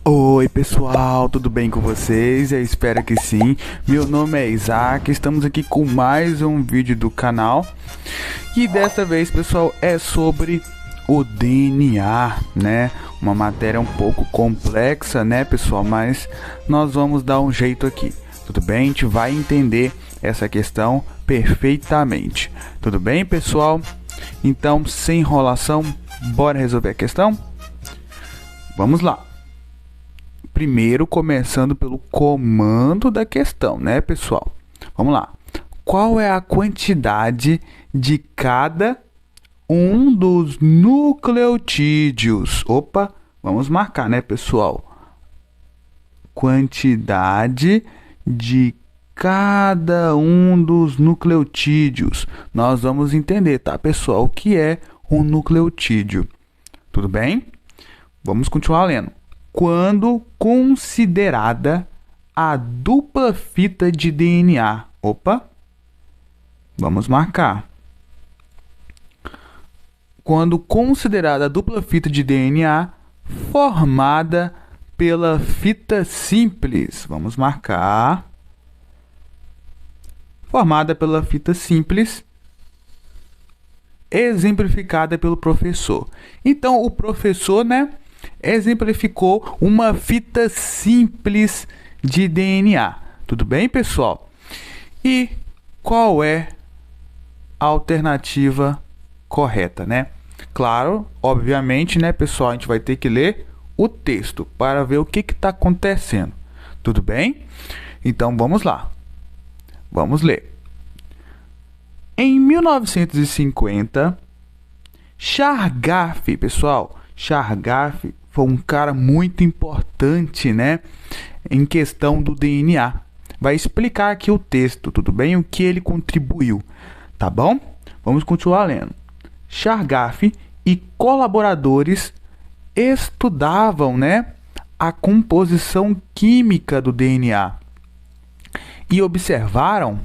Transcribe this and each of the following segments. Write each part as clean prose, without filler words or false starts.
Oi pessoal, tudo bem com vocês? Eu espero que sim. Meu nome é Isaac, estamos aqui com mais um vídeo do canal. E dessa vez, pessoal, é sobre o DNA, né? Uma matéria um pouco complexa, né, pessoal? Mas nós vamos dar um jeito aqui, tudo bem? A gente vai entender essa questão perfeitamente. Tudo bem, pessoal? Então, sem enrolação, bora resolver a questão? Vamos lá. Primeiro, começando pelo comando da questão, né, pessoal? Vamos lá. Qual é a quantidade de cada um dos nucleotídeos? Opa, vamos marcar, né, pessoal? Quantidade de cada um dos nucleotídeos. Nós vamos entender, tá, pessoal, o que é um nucleotídeo. Tudo bem? Vamos continuar lendo. Quando considerada a dupla fita de DNA. Opa, vamos marcar. Quando considerada a dupla fita de DNA formada pela fita simples. Vamos marcar. Formada pela fita simples, exemplificada pelo professor. Então, o professor, né, exemplificou uma fita simples de DNA. Tudo bem, pessoal? E qual é a alternativa correta, né? Claro, obviamente, né, pessoal, a gente vai ter que ler o texto para ver o que está acontecendo. Tudo bem? Então, vamos lá. Vamos ler. Em 1950, Chargaff, pessoal, Chargaff foi um cara muito importante, né, em questão do DNA. Vai explicar aqui o texto, tudo bem? O que ele contribuiu, tá bom? Vamos continuar lendo. Chargaff e colaboradores estudavam, né, a composição química do DNA e observaram,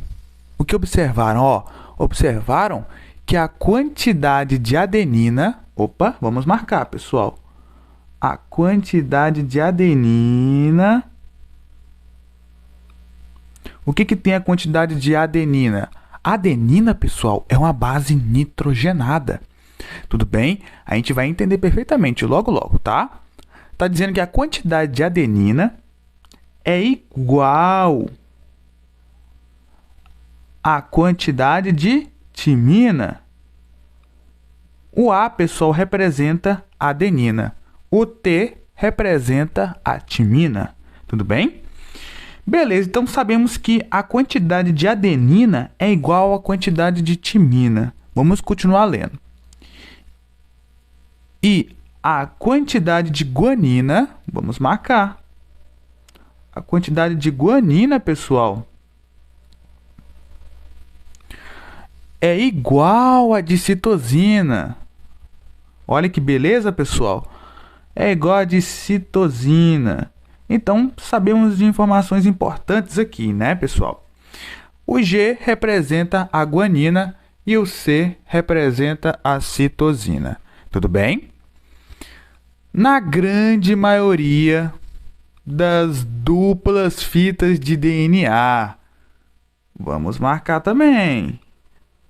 o que observaram? Observaram que a quantidade de adenina, opa, vamos marcar, pessoal. A quantidade de adenina. O que tem a quantidade de adenina? Adenina, pessoal, é uma base nitrogenada. Tudo bem? A gente vai entender perfeitamente logo logo, tá? Tá dizendo que a quantidade de adenina é igual à quantidade de timina. O A, pessoal, representa a adenina. O T representa a timina. Tudo bem? Beleza, então sabemos que a quantidade de adenina é igual à quantidade de timina. Vamos continuar lendo. E a quantidade de guanina, vamos marcar. A quantidade de guanina, pessoal, é igual a de citosina. Olha que beleza, pessoal. É igual a de citosina. Então, sabemos de informações importantes aqui, né, pessoal? O G representa a guanina e o C representa a citosina. Tudo bem? Na grande maioria das duplas fitas de DNA, vamos marcar também.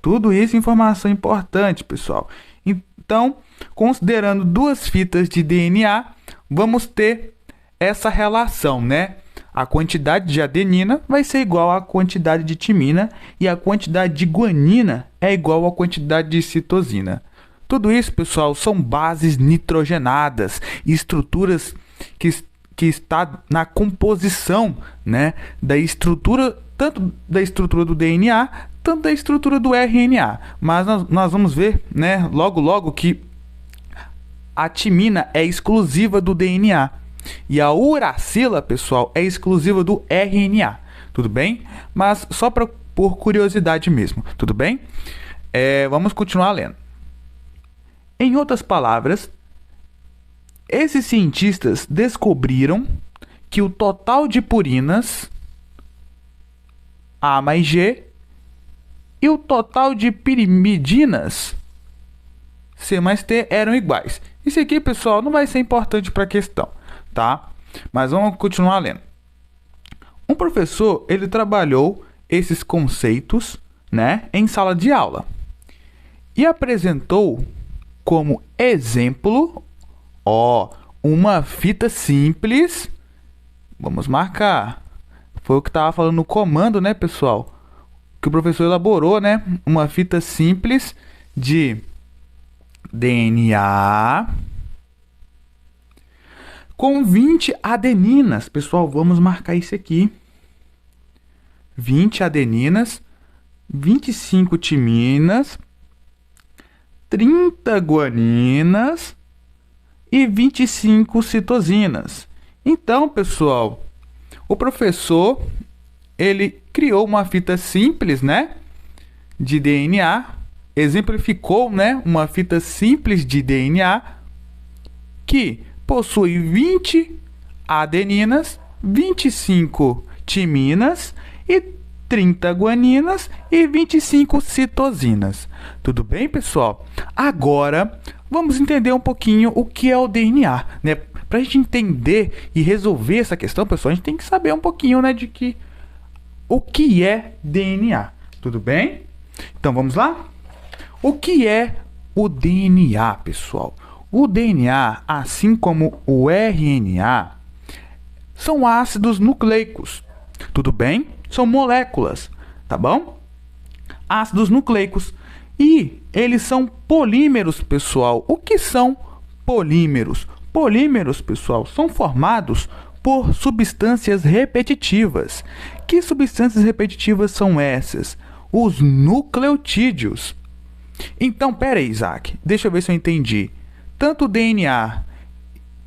Tudo isso é informação importante, pessoal. Então, considerando duas fitas de DNA, vamos ter essa relação, né? A quantidade de adenina vai ser igual à quantidade de timina e a quantidade de guanina é igual à quantidade de citosina. Tudo isso, pessoal, são bases nitrogenadas, estruturas que está na composição, né, da estrutura, tanto da estrutura do DNA, tanto da estrutura do RNA. Mas nós vamos ver, né, logo logo que a timina é exclusiva do DNA e a uracila, pessoal, é exclusiva do RNA. Tudo bem? Mas só por curiosidade mesmo. Tudo bem? Vamos continuar lendo. Em outras palavras, esses cientistas descobriram que o total de purinas A mais G e o total de pirimidinas C mais T eram iguais. Isso aqui, pessoal, não vai ser importante para a questão, tá? Mas vamos continuar lendo. Um professor, ele trabalhou esses conceitos, né, em sala de aula e apresentou como exemplo, uma fita simples. Vamos marcar. Foi o que estava falando no comando, né, pessoal? Que o professor elaborou, né? Uma fita simples de DNA com 20 adeninas. Pessoal, vamos marcar isso aqui. 20 adeninas, 25 timinas, 30 guaninas e 25 citosinas. Então, pessoal, o professor, ele criou uma fita simples, né, de DNA, exemplificou, né, uma fita simples de DNA que possui 20 adeninas, 25 timinas e 30 guaninas e 25 citosinas. Tudo bem, pessoal? Agora, vamos entender um pouquinho o que é o DNA, né? Para a gente entender e resolver essa questão, pessoal, a gente tem que saber um pouquinho, né, o que é DNA. Tudo bem? Então, vamos lá? O que é o DNA, pessoal? O DNA, assim como o RNA, são ácidos nucleicos. Tudo bem? São moléculas, tá bom? Ácidos nucleicos. E eles são polímeros, pessoal. O que são polímeros? Polímeros, pessoal, são formados por substâncias repetitivas. Que substâncias repetitivas são essas? Os nucleotídeos. Então, pera aí, Isaac. Deixa eu ver se eu entendi. Tanto o DNA,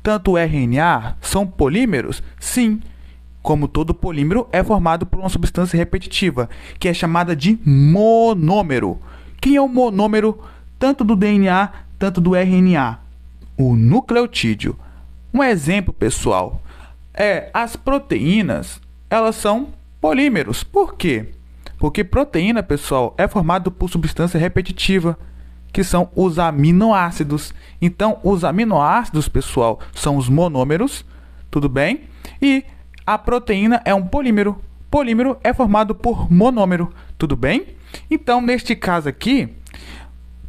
tanto o RNA são polímeros? Sim. Como todo polímero é formado por uma substância repetitiva, que é chamada de monômero. Quem é o monômero tanto do DNA, tanto do RNA? O nucleotídeo. Um exemplo, pessoal, as proteínas, elas são polímeros. Por quê? Porque proteína, pessoal, é formada por substância repetitiva, que são os aminoácidos. Então, os aminoácidos, pessoal, são os monômeros, tudo bem? E a proteína é um polímero. Polímero é formado por monômero, tudo bem? Então, neste caso aqui,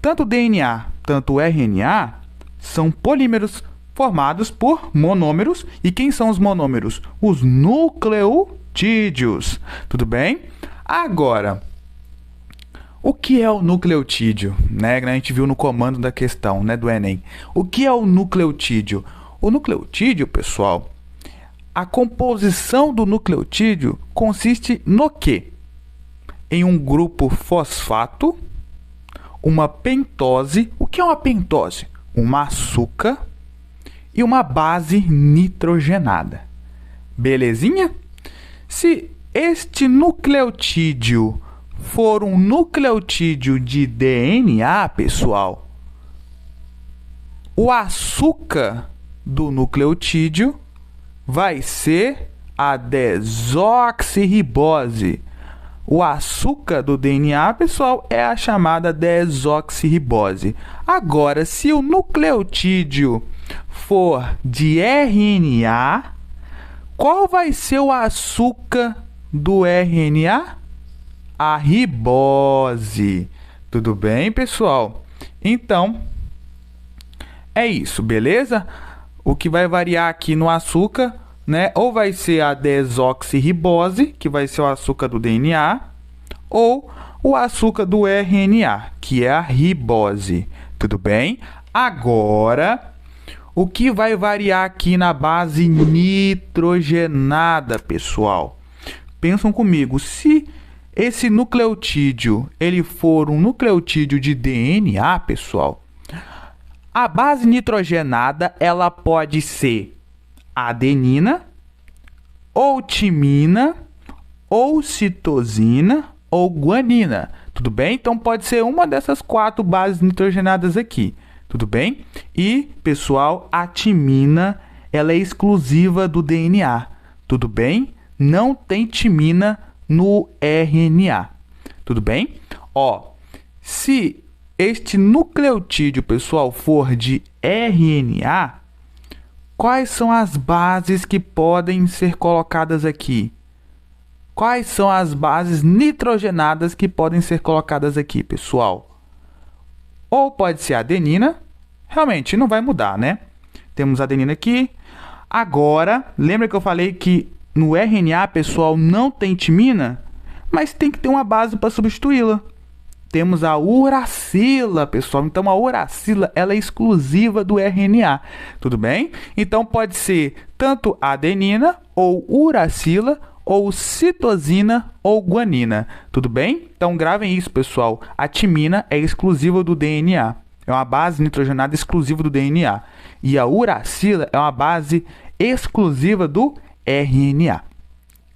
tanto o DNA, tanto o RNA são polímeros formados por monômeros. E quem são os monômeros? Os nucleotídeos, tudo bem? Agora, o que é o nucleotídeo? Né? A gente viu no comando da questão, né, do Enem. O que é o nucleotídeo? O nucleotídeo, pessoal, a composição do nucleotídeo consiste no quê? Em um grupo fosfato, uma pentose. O que é uma pentose? Uma açúcar e uma base nitrogenada. Belezinha? Se este nucleotídeo for um nucleotídeo de DNA, pessoal, o açúcar do nucleotídeo vai ser a desoxirribose. O açúcar do DNA, pessoal, é a chamada desoxirribose. Agora, se o nucleotídeo for de RNA, qual vai ser o açúcar do RNA? A ribose. Tudo bem, pessoal? Então, é isso, beleza? O que vai variar aqui no açúcar, né? Ou vai ser a desoxirribose, que vai ser o açúcar do DNA, ou o açúcar do RNA, que é a ribose. Tudo bem? Agora, o que vai variar aqui na base nitrogenada, pessoal? Pensam comigo, se esse nucleotídeo ele for um nucleotídeo de DNA, pessoal, a base nitrogenada ela pode ser adenina, ou timina, ou citosina, ou guanina. Tudo bem? Então pode ser uma dessas 4 bases nitrogenadas aqui. Tudo bem? E, pessoal, a timina ela é exclusiva do DNA. Tudo bem? Não tem timina no RNA. Tudo bem? Se este nucleotídeo, pessoal, for de RNA, Quais são as bases que podem ser colocadas aqui? Quais são as bases nitrogenadas que podem ser colocadas aqui, pessoal? Ou pode ser adenina, realmente não vai mudar, né? Temos adenina aqui. Agora, lembra que eu falei que no RNA, pessoal, não tem timina? Mas tem que ter uma base para substituí-la. Temos a uracila, pessoal. Então, a uracila ela é exclusiva do RNA, tudo bem? Então, pode ser tanto adenina, ou uracila, ou citosina, ou guanina, tudo bem? Então, gravem isso, pessoal. A timina é exclusiva do DNA. É uma base nitrogenada exclusiva do DNA. E a uracila é uma base exclusiva do RNA.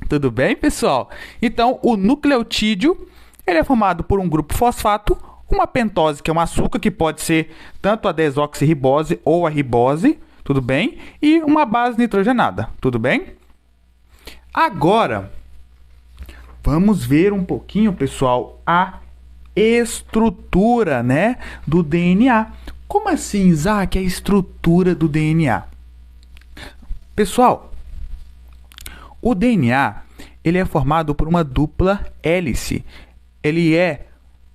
Tudo bem, pessoal? Então, o nucleotídeo ele é formado por um grupo fosfato, uma pentose, que é um açúcar, que pode ser tanto a desoxirribose ou a ribose, tudo bem? E uma base nitrogenada, tudo bem? Agora, vamos ver um pouquinho, pessoal, a estrutura, né, do DNA. Como assim, Isaac, a estrutura do DNA? Pessoal, o DNA ele é formado por uma dupla hélice. Ele é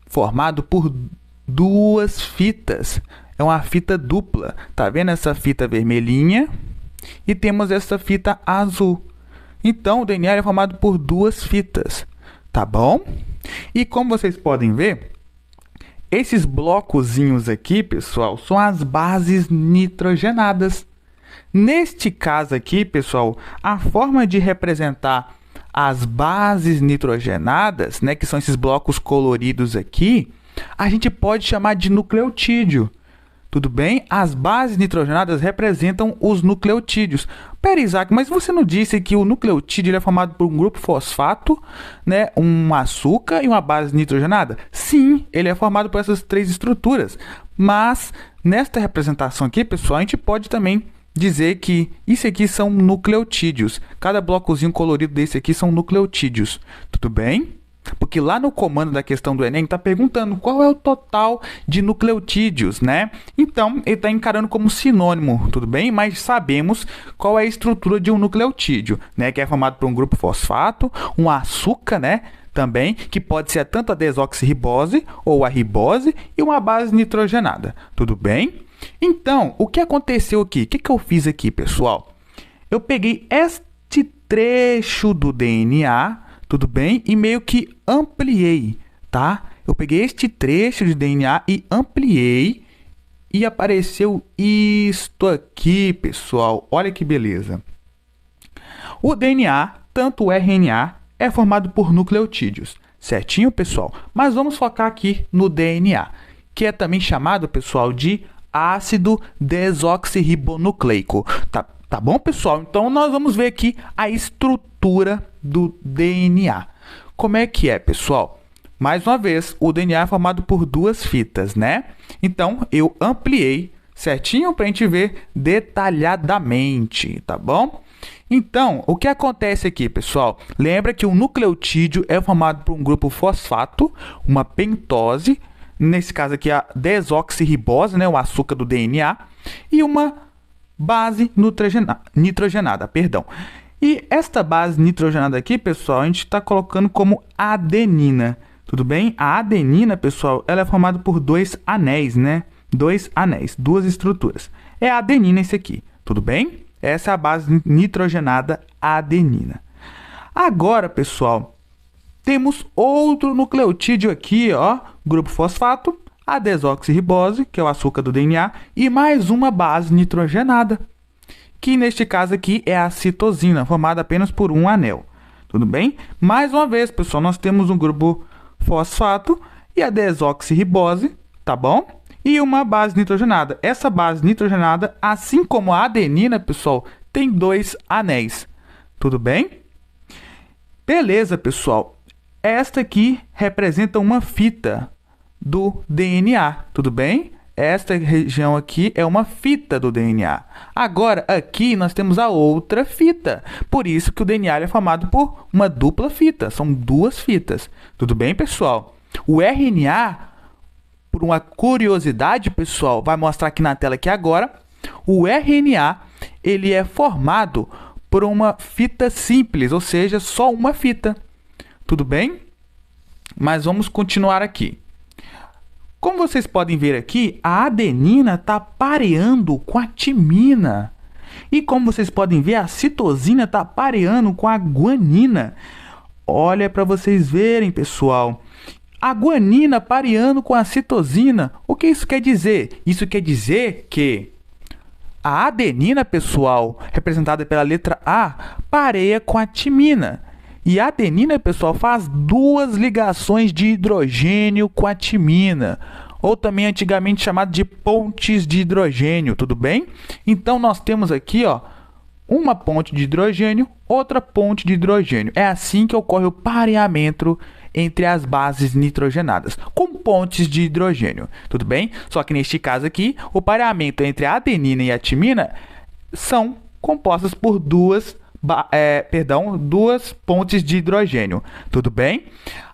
formado por duas fitas. É uma fita dupla. Tá vendo essa fita vermelhinha? E temos essa fita azul. Então, o DNA é formado por duas fitas. Tá bom? E como vocês podem ver, esses blocozinhos aqui, pessoal, são as bases nitrogenadas. Neste caso aqui, pessoal, a forma de representar as bases nitrogenadas, né, que são esses blocos coloridos aqui, a gente pode chamar de nucleotídeo. Tudo bem? As bases nitrogenadas representam os nucleotídeos. Pera, Isaac, mas você não disse que o nucleotídeo ele é formado por um grupo fosfato, né, um açúcar e uma base nitrogenada? Sim, ele é formado por essas três estruturas. Mas, nesta representação aqui, pessoal, a gente pode também dizer que isso aqui são nucleotídeos. Cada blocozinho colorido desse aqui são nucleotídeos. Tudo bem? Porque lá no comando da questão do Enem está perguntando qual é o total de nucleotídeos, né? Então, ele está encarando como sinônimo, tudo bem? Mas sabemos qual é a estrutura de um nucleotídeo, né? Que é formado por um grupo fosfato, um açúcar, né? Também, que pode ser tanto a desoxirribose ou a ribose e uma base nitrogenada. Tudo bem? Então, o que aconteceu aqui? O que eu fiz aqui, pessoal? Eu peguei este trecho do DNA, tudo bem? E meio que ampliei, tá? Eu peguei este trecho de DNA e ampliei e apareceu isto aqui, pessoal. Olha que beleza. O DNA, tanto o RNA, é formado por nucleotídeos, certinho, pessoal? Mas vamos focar aqui no DNA, que é também chamado, pessoal, de ácido desoxirribonucleico. Tá bom, pessoal? Então, nós vamos ver aqui a estrutura do DNA. Como é que é, pessoal? Mais uma vez, o DNA é formado por duas fitas, né? Então, eu ampliei certinho para a gente ver detalhadamente, tá bom? Então, o que acontece aqui, pessoal? Lembra que o nucleotídeo é formado por um grupo fosfato, uma pentose, nesse caso aqui a desoxirribose, né, o açúcar do DNA, e uma base nitrogenada, perdão. E esta base nitrogenada aqui, pessoal, a gente está colocando como adenina, tudo bem? A adenina, pessoal, ela é formada por dois anéis, né? Dois anéis, duas estruturas. É a adenina esse aqui, tudo bem? Essa é a base nitrogenada adenina. Agora, pessoal, temos outro nucleotídeo aqui, ó, grupo fosfato, a desoxirribose, que é o açúcar do DNA, e mais uma base nitrogenada, que neste caso aqui é a citosina, formada apenas por um anel. Tudo bem? Mais uma vez, pessoal, nós temos um grupo fosfato e a desoxirribose, tá bom? E uma base nitrogenada. Essa base nitrogenada, assim como a adenina, pessoal, tem dois anéis. Tudo bem? Beleza, pessoal. Esta aqui representa uma fita do DNA, tudo bem? Esta região aqui é uma fita do DNA. Agora, aqui nós temos a outra fita. Por isso que o DNA é formado por uma dupla fita. São duas fitas. Tudo bem, pessoal? O RNA, por uma curiosidade, pessoal, vai mostrar aqui na tela aqui agora. O RNA, ele é formado por uma fita simples, ou seja, só uma fita. Tudo bem? Mas vamos continuar aqui. Como vocês podem ver aqui, a adenina está pareando com a timina. E como vocês podem ver, a citosina está pareando com a guanina. Olha para vocês verem, pessoal. A guanina pareando com a citosina. O que isso quer dizer? Isso quer dizer que a adenina, pessoal, representada pela letra A, pareia com a timina. E a adenina, pessoal, faz duas ligações de hidrogênio com a timina, ou também antigamente chamado de pontes de hidrogênio, tudo bem? Então, nós temos aqui, ó, uma ponte de hidrogênio, outra ponte de hidrogênio. É assim que ocorre o pareamento entre as bases nitrogenadas, com pontes de hidrogênio, tudo bem? Só que neste caso aqui, o pareamento entre a adenina e a timina são compostas por duas pontes de hidrogênio, tudo bem?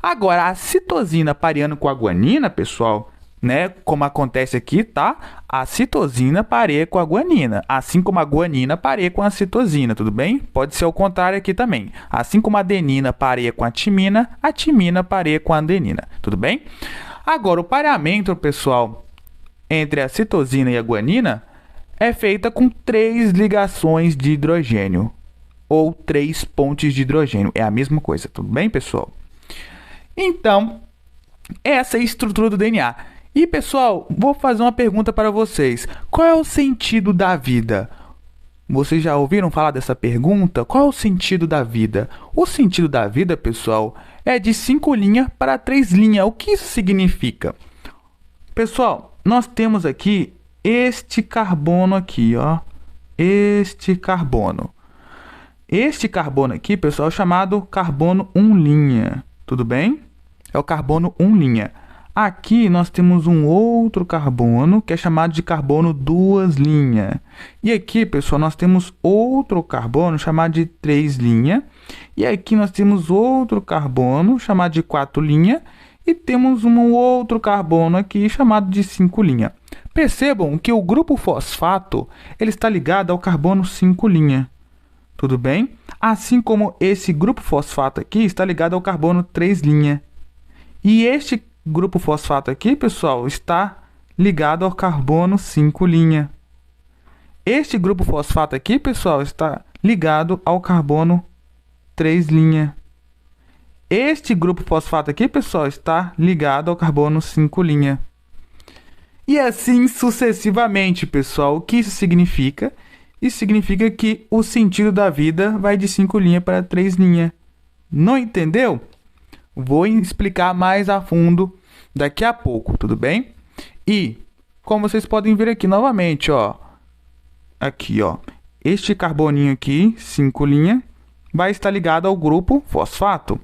Agora, a citosina pareando com a guanina, pessoal, né, como acontece aqui, tá? A citosina pareia com a guanina, assim como a guanina pareia com a citosina, tudo bem? Pode ser o contrário aqui também. Assim como a adenina pareia com a timina pareia com a adenina, tudo bem? Agora, o pareamento, pessoal, entre a citosina e a guanina é feita com 3 ligações de hidrogênio, ou 3 pontes de hidrogênio. É a mesma coisa, tudo bem, pessoal? Então, essa é a estrutura do DNA. E, pessoal, vou fazer uma pergunta para vocês. Qual é o sentido da vida? Vocês já ouviram falar dessa pergunta? Qual é o sentido da vida? O sentido da vida, pessoal, é de 5 linhas para 3 linhas. O que isso significa? Pessoal, nós temos aqui este carbono aqui, ó. Este carbono. Este carbono aqui, pessoal, é chamado carbono 1'. Tudo bem? É o carbono 1'. Aqui nós temos um outro carbono que é chamado de carbono 2'. E aqui, pessoal, nós temos outro carbono chamado de 3'. E aqui nós temos outro carbono chamado de 4'. E temos um outro carbono aqui chamado de 5'. Percebam que o grupo fosfato ele está ligado ao carbono 5'. Tudo bem? Assim como esse grupo fosfato aqui está ligado ao carbono 3'. E este grupo fosfato aqui, pessoal, está ligado ao carbono 5'. Este grupo fosfato aqui, pessoal, está ligado ao carbono 3'. Este grupo fosfato aqui, pessoal, está ligado ao carbono 5'. E assim sucessivamente, pessoal. O que isso significa? Isso significa que o sentido da vida vai de 5 linhas para 3 linhas. Não entendeu? Vou explicar mais a fundo daqui a pouco, tudo bem? E, como vocês podem ver aqui novamente, ó. Aqui, ó. Este carboninho aqui, 5 linhas, vai estar ligado ao grupo fosfato.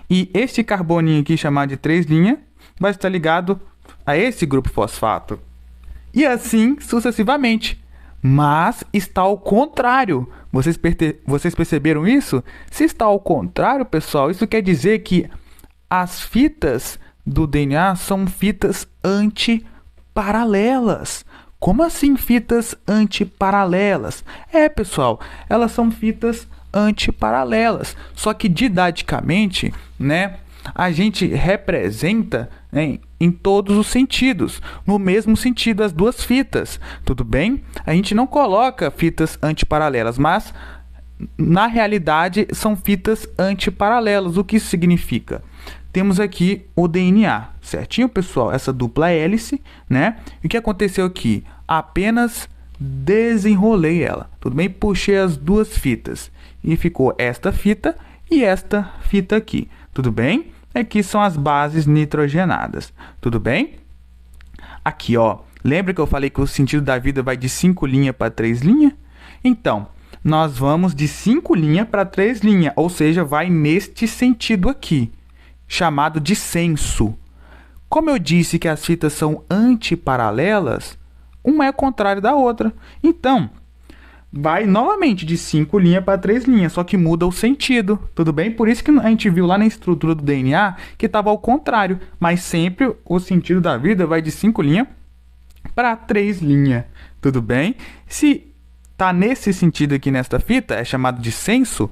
E este carboninho aqui, chamado de 3', vai estar ligado a esse grupo fosfato. E assim sucessivamente. Mas está ao contrário. Vocês perceberam isso? Se está ao contrário, pessoal, isso quer dizer que as fitas do DNA são fitas antiparalelas. Como assim fitas antiparalelas? Pessoal, elas são fitas antiparalelas. Só que didaticamente, né, a gente representa, né, em todos os sentidos, no mesmo sentido as duas fitas, tudo bem? A gente não coloca fitas antiparalelas, mas na realidade são fitas antiparalelas. O que isso significa? Temos aqui o DNA, certinho, pessoal? Essa dupla hélice, né? E o que aconteceu aqui? Apenas desenrolei ela, tudo bem? Puxei as duas fitas e ficou esta fita e esta fita aqui, tudo bem? Aqui são as bases nitrogenadas, tudo bem? Aqui, ó, lembra que eu falei que o sentido da vida vai de 5 linhas para 3 linhas? Então, nós vamos de 5 linhas para 3 linhas, ou seja, vai neste sentido aqui, chamado de senso. Como eu disse que as fitas são antiparalelas, uma é contrária da outra. Então, vai novamente de 5 linhas para 3 linhas, só que muda o sentido, tudo bem? Por isso que a gente viu lá na estrutura do DNA que estava ao contrário, mas sempre o sentido da vida vai de 5 linhas para 3 linhas, tudo bem? Se tá nesse sentido aqui nesta fita, é chamado de senso.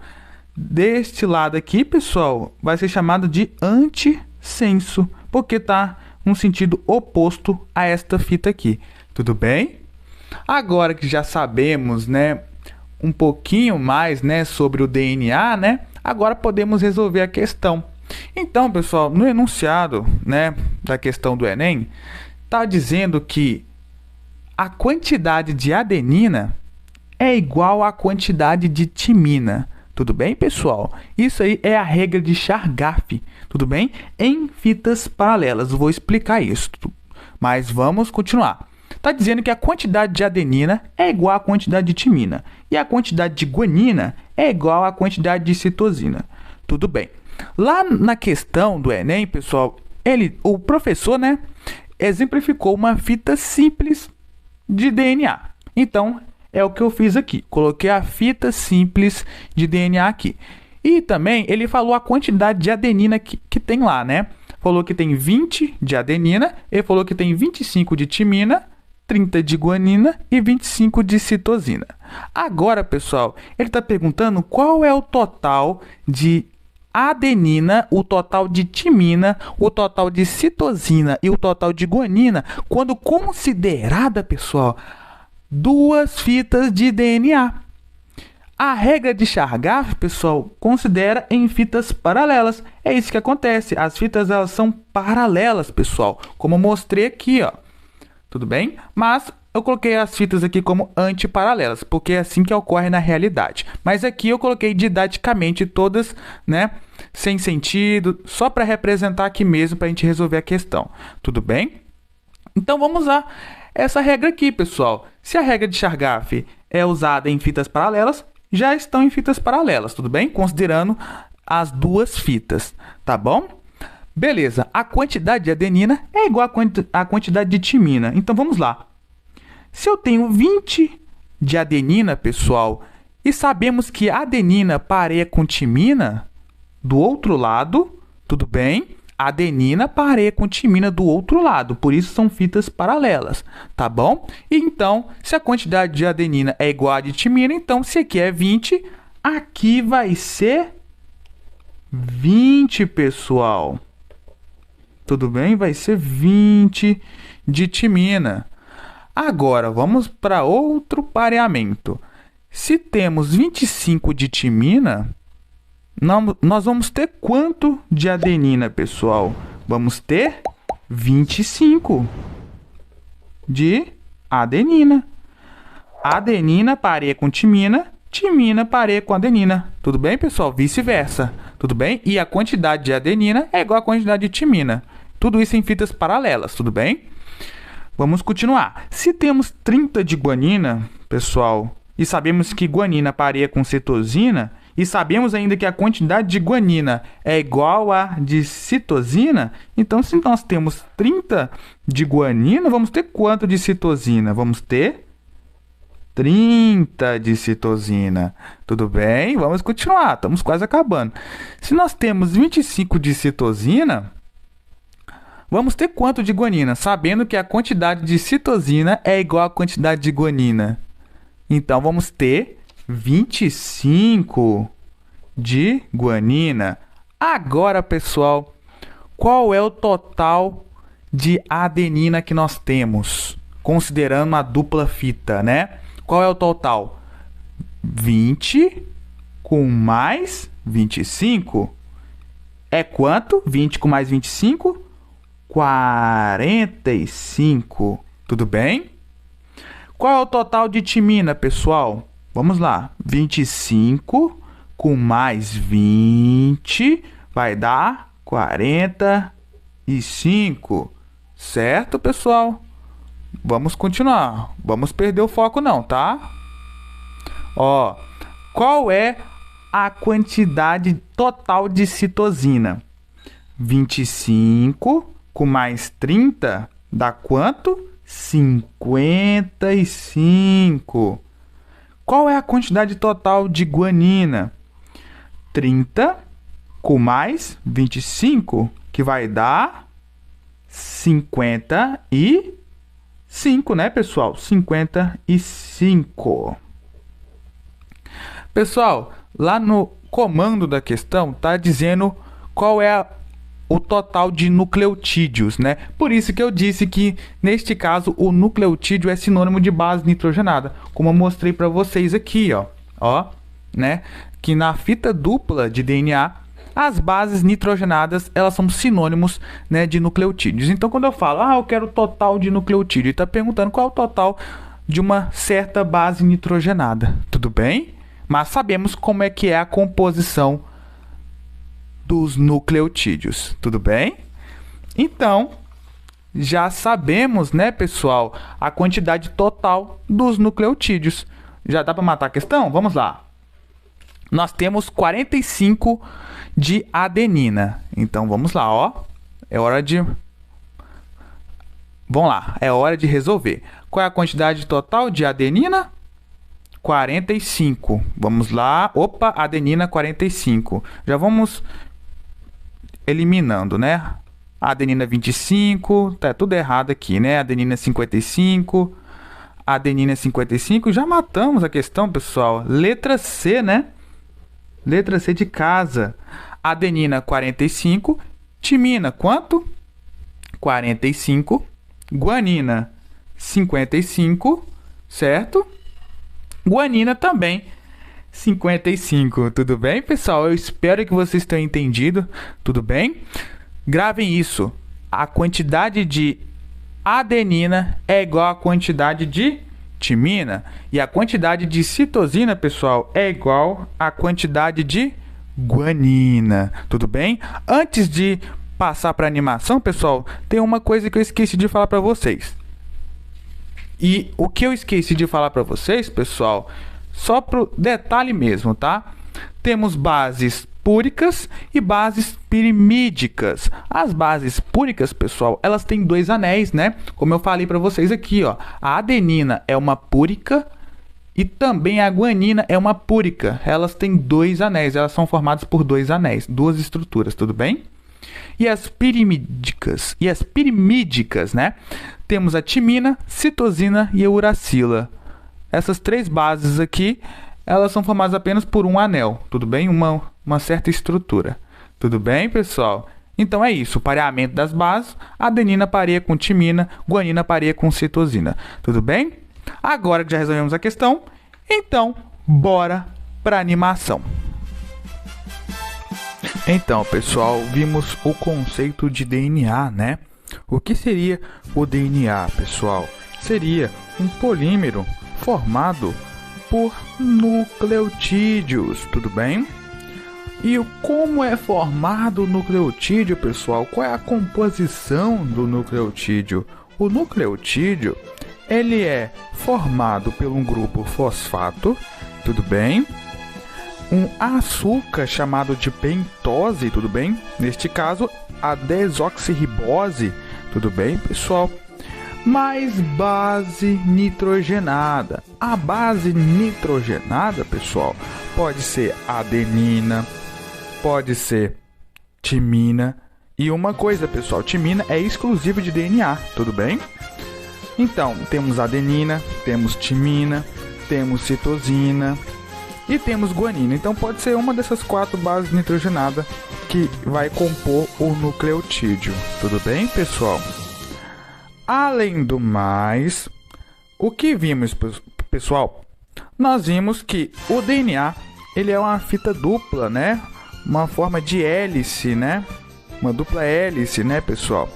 Deste lado aqui, pessoal, vai ser chamado de antissenso, porque tá num sentido oposto a esta fita aqui. Tudo bem? Agora que já sabemos, né, um pouquinho mais, né, sobre o DNA, né, agora podemos resolver a questão. Então, pessoal, no enunciado, né, da questão do Enem, tá dizendo que a quantidade de adenina é igual à quantidade de timina. Tudo bem, pessoal? Isso aí é a regra de Chargaff, tudo bem? Em fitas paralelas. Vou explicar isso, mas vamos continuar. Está dizendo que a quantidade de adenina é igual à quantidade de timina e a quantidade de guanina é igual à quantidade de citosina. Tudo bem. Lá na questão do Enem, pessoal, o professor, né, exemplificou uma fita simples de DNA. Então, é o que eu fiz aqui. Coloquei a fita simples de DNA aqui. E também ele falou a quantidade de adenina que tem lá, né? Falou que tem 20 de adenina, ele falou que tem 25 de timina, 30 de guanina e 25 de citosina. Agora, pessoal, ele está perguntando qual é o total de adenina, o total de timina, o total de citosina e o total de guanina quando considerada, pessoal, duas fitas de DNA. A regra de Chargaff, pessoal, considera em fitas paralelas. É isso que acontece. As fitas elas são paralelas, pessoal, como eu mostrei aqui, ó. Tudo bem? Mas eu coloquei as fitas aqui como antiparalelas, porque é assim que ocorre na realidade. Mas aqui eu coloquei didaticamente todas, né, sem sentido, só para representar aqui mesmo para a gente resolver a questão. Tudo bem? Então vamos usar essa regra aqui, pessoal. Se a regra de Chargaff é usada em fitas paralelas, já estão em fitas paralelas, tudo bem? Considerando as duas fitas, tá bom? Beleza, a quantidade de adenina é igual à quantidade de timina. Então vamos lá. Se eu tenho 20 de adenina, pessoal, e sabemos que a adenina pareia com timina do outro lado, tudo bem? Adenina pareia com timina do outro lado, por isso são fitas paralelas, tá bom? E então, se a quantidade de adenina é igual à de timina, então se aqui é 20, aqui vai ser 20, pessoal. Tudo bem? Vai ser 20 de timina. Agora, vamos para outro pareamento. Se temos 25 de timina, nós vamos ter quanto de adenina, pessoal? Vamos ter 25 de adenina. Adenina pareia com timina, timina pareia com adenina. Tudo bem, pessoal? Vice-versa. Tudo bem? E a quantidade de adenina é igual à quantidade de timina. Tudo isso em fitas paralelas, tudo bem? Vamos continuar. Se temos 30 de guanina, pessoal, e sabemos que guanina pareia com citosina, e sabemos ainda que a quantidade de guanina é igual à de citosina, então se nós temos 30 de guanina, vamos ter quanto de citosina? Vamos ter 30 de citosina. Tudo bem? Vamos continuar, estamos quase acabando. Se nós temos 25 de citosina, vamos ter quanto de guanina? Sabendo que a quantidade de citosina é igual à quantidade de guanina. Então, vamos ter 25 de guanina. Agora, pessoal, qual é o total de adenina que nós temos? Considerando uma dupla fita, né? Qual é o total? 20 com mais 25. É quanto? 20 com mais 25? 45. Tudo bem? Qual é o total de timina, pessoal? Vamos lá. 25 com mais 20 vai dar 45. Certo, pessoal? Vamos continuar. Vamos perder o foco não, tá? Ó, qual é a quantidade total de citosina? 25 com mais 30 dá quanto? 55. Qual é a quantidade total de guanina? 30 com mais 25, que vai dar 55, né, pessoal? 55. Pessoal, lá no comando da questão tá dizendo qual é o total de nucleotídeos, né? Por isso que eu disse que, neste caso, o nucleotídeo é sinônimo de base nitrogenada, como eu mostrei para vocês aqui, ó, né? Que na fita dupla de DNA, as bases nitrogenadas, elas são sinônimos, né, de nucleotídeos. Então, quando eu falo, eu quero o total de nucleotídeo, ele está perguntando qual é o total de uma certa base nitrogenada, tudo bem? Mas sabemos como é que é a composição dos nucleotídeos, tudo bem? Então, já sabemos, né, pessoal, a quantidade total dos nucleotídeos. Já dá para matar a questão? Vamos lá. Nós temos 45 de adenina. Então, vamos lá, ó. É hora de... Vamos lá, é hora de resolver. Qual é a quantidade total de adenina? 45. Vamos lá. Opa, adenina 45. Já vamos eliminando, né? Adenina 25, tá tudo errado aqui, né? Adenina 55, adenina 55, já matamos a questão, pessoal. Letra C, né? Letra C de casa. Adenina 45, timina quanto? 45, guanina 55, certo? Guanina também 55, tudo bem, pessoal? Eu espero que vocês tenham entendido, tudo bem? Gravem isso. A quantidade de adenina é igual à quantidade de timina. E a quantidade de citosina, pessoal, é igual à quantidade de guanina, tudo bem? Antes de passar para a animação, pessoal, tem uma coisa que eu esqueci de falar para vocês. E o que eu esqueci de falar para vocês, pessoal, só pro detalhe mesmo, tá? Temos bases púricas e bases pirimídicas. As bases púricas, pessoal, elas têm 2 anéis, né? Como eu falei para vocês aqui, ó. A adenina é uma púrica e também a guanina é uma púrica. Elas têm 2 anéis, elas são formadas por 2 anéis, 2 estruturas, tudo bem? E as pirimídicas, né? Temos a timina, citosina e a uracila. Essas 3 bases aqui, elas são formadas apenas por um anel, tudo bem? Uma certa estrutura. Tudo bem, pessoal? Então é isso, o pareamento das bases, adenina pareia com timina, guanina pareia com citosina. Tudo bem? Agora que já resolvemos a questão, então bora para a animação. Então, pessoal, vimos o conceito de DNA, né? O que seria o DNA, pessoal? Seria um polímero formado por nucleotídeos, tudo bem? E como é formado o nucleotídeo, pessoal? Qual é a composição do nucleotídeo? O nucleotídeo, ele é formado por um grupo fosfato, tudo bem? Um açúcar chamado de pentose, tudo bem? Neste caso, a desoxirribose, tudo bem, pessoal? Mais base nitrogenada. A base nitrogenada, pessoal, pode ser adenina, pode ser timina. E uma coisa, pessoal, timina é exclusivo de DNA, tudo bem? Então, temos adenina, temos timina, temos citosina e temos guanina. Então pode ser uma dessas 4 bases nitrogenadas que vai compor o nucleotídeo. Tudo bem, pessoal? Além do mais, o que vimos, pessoal? Nós vimos que o DNA, ele é uma fita dupla, né? Uma forma de hélice, né? Uma dupla hélice, né, pessoal?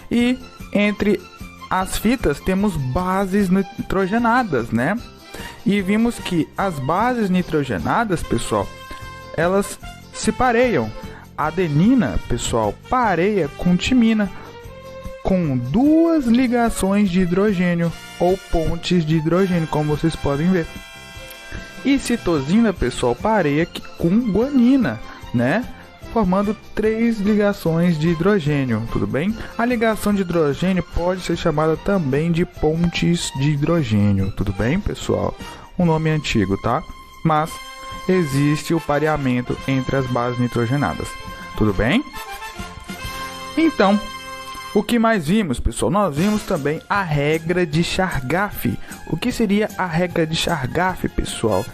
E entre as fitas temos bases nitrogenadas, né? E vimos que as bases nitrogenadas, pessoal, elas se pareiam. A adenina, pessoal, pareia com timina, com 2 ligações de hidrogênio ou pontes de hidrogênio, como vocês podem ver. E citosina, pessoal, pareia com guanina, né? Formando 3 ligações de hidrogênio, tudo bem? A ligação de hidrogênio pode ser chamada também de pontes de hidrogênio, tudo bem, pessoal? Um nome antigo, tá? Mas existe o pareamento entre as bases nitrogenadas, tudo bem? Então, o que mais vimos, pessoal? Nós vimos também a regra de Chargaff. O que seria a regra de Chargaff, pessoal?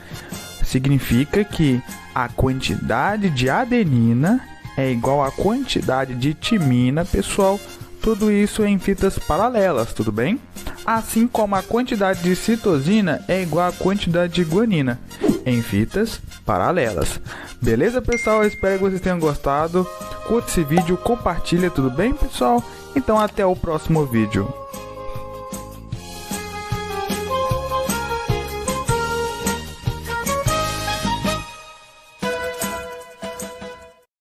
significa que a quantidade de adenina é igual à quantidade de timina, pessoal. Tudo isso em fitas paralelas, tudo bem? Assim como a quantidade de citosina é igual à quantidade de guanina em fitas paralelas. Beleza, pessoal? Eu espero que vocês tenham gostado. Curte esse vídeo, compartilha, tudo bem, pessoal? Então até o próximo vídeo.